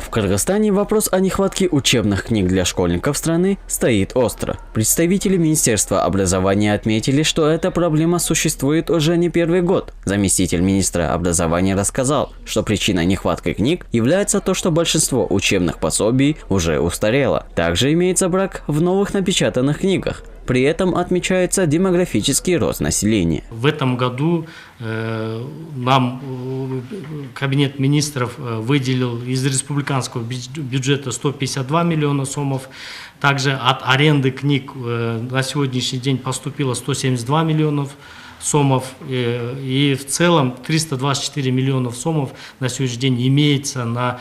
В Кыргызстане вопрос о нехватке учебных книг для школьников страны стоит остро. Представители Министерства образования отметили, что эта проблема существует уже не первый год. Заместитель министра образования рассказал, что причиной нехватки книг является то, что большинство учебных пособий уже устарело. Также имеется брак в новых напечатанных книгах. При этом отмечается демографический рост населения. В этом году нам Кабинет министров выделил из республиканского бюджета 152 миллиона сомов. Также от аренды книг на сегодняшний день поступило 172 миллионов сомов. И в целом 324 миллионов сомов на сегодняшний день имеется на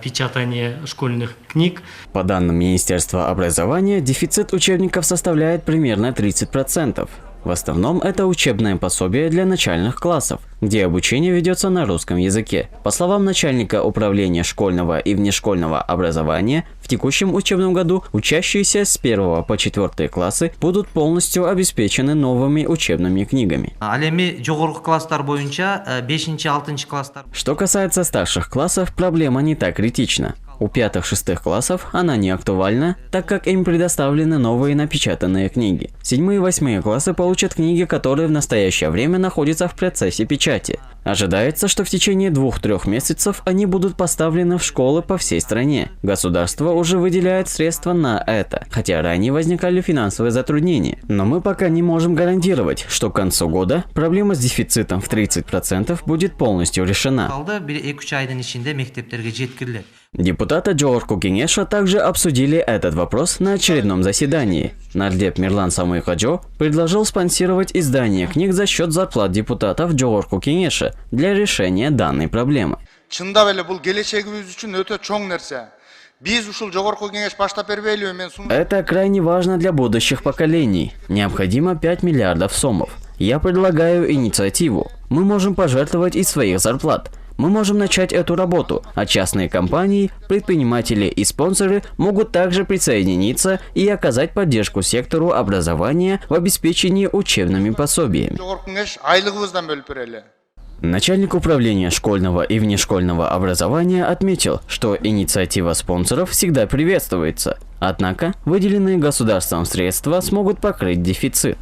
печатание школьных книг. По данным Министерства образования, дефицит учебников составляет примерно 30%. В основном это учебное пособие для начальных классов, где обучение ведется на русском языке. По словам начальника управления школьного и внешкольного образования, в текущем учебном году учащиеся с 1 по 4 классы будут полностью обеспечены новыми учебными книгами. Что касается старших классов, проблема не так критична. У 5-6 классов она не актуальна, так как им предоставлены новые напечатанные книги. 7-8 классы получат книги, которые в настоящее время находятся в процессе печати. Ожидается, что в течение 2-3 месяцев они будут поставлены в школы по всей стране. Государство уже выделяет средства на это, хотя ранее возникали финансовые затруднения. Но мы пока не можем гарантировать, что к концу года проблема с дефицитом в 30% будет полностью решена. Депутаты Жогорку Кеңеша также обсудили этот вопрос на очередном заседании. Нардеп Мирлан Самыйкаджо предложил спонсировать издание книг за счет зарплат депутатов Жогорку Кеңеша для решения данной проблемы. Это крайне важно для будущих поколений. Необходимо 5 миллиардов сомов. Я предлагаю инициативу. Мы можем пожертвовать из своих зарплат. Мы можем начать эту работу, а частные компании, предприниматели и спонсоры могут также присоединиться и оказать поддержку сектору образования в обеспечении учебными пособиями. Начальник управления школьного и внешкольного образования отметил, что инициатива спонсоров всегда приветствуется, однако выделенные государством средства смогут покрыть дефицит.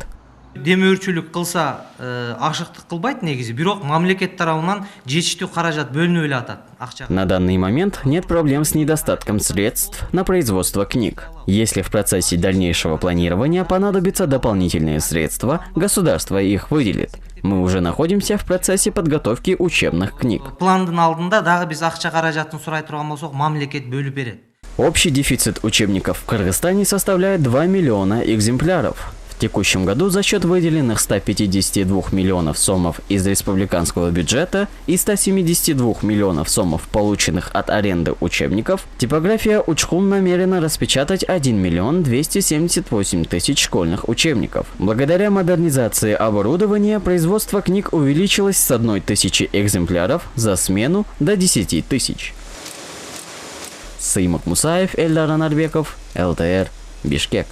Демөөрчүлүк кылса ашыктык кылбайт негизи, бирок мамлекет тарабынан жетиштүү каражат бөлүнүп эле атат. На данный момент нет проблем с недостатком средств на производство книг. Если в процессе дальнейшего планирования понадобятся дополнительные средства, государство их выделит. Мы уже находимся в процессе подготовки учебных книг. Пландын алдында дагы биз акча каражатын сурай турган болсок, мамлекет бөлүп берет. Общий дефицит учебников в Кыргызстане составляет 2 миллиона экземпляров. В текущем году за счет выделенных 152 миллионов сомов из республиканского бюджета и 172 миллионов сомов, полученных от аренды учебников, типография Учхун намерена распечатать 1 миллион 278 тысяч школьных учебников. Благодаря модернизации оборудования производство книг увеличилось с 1 тысячи экземпляров за смену до 10 тысяч. Сыймык Мусаев, Эльдар Анарбеков, ЛТР, Бишкек.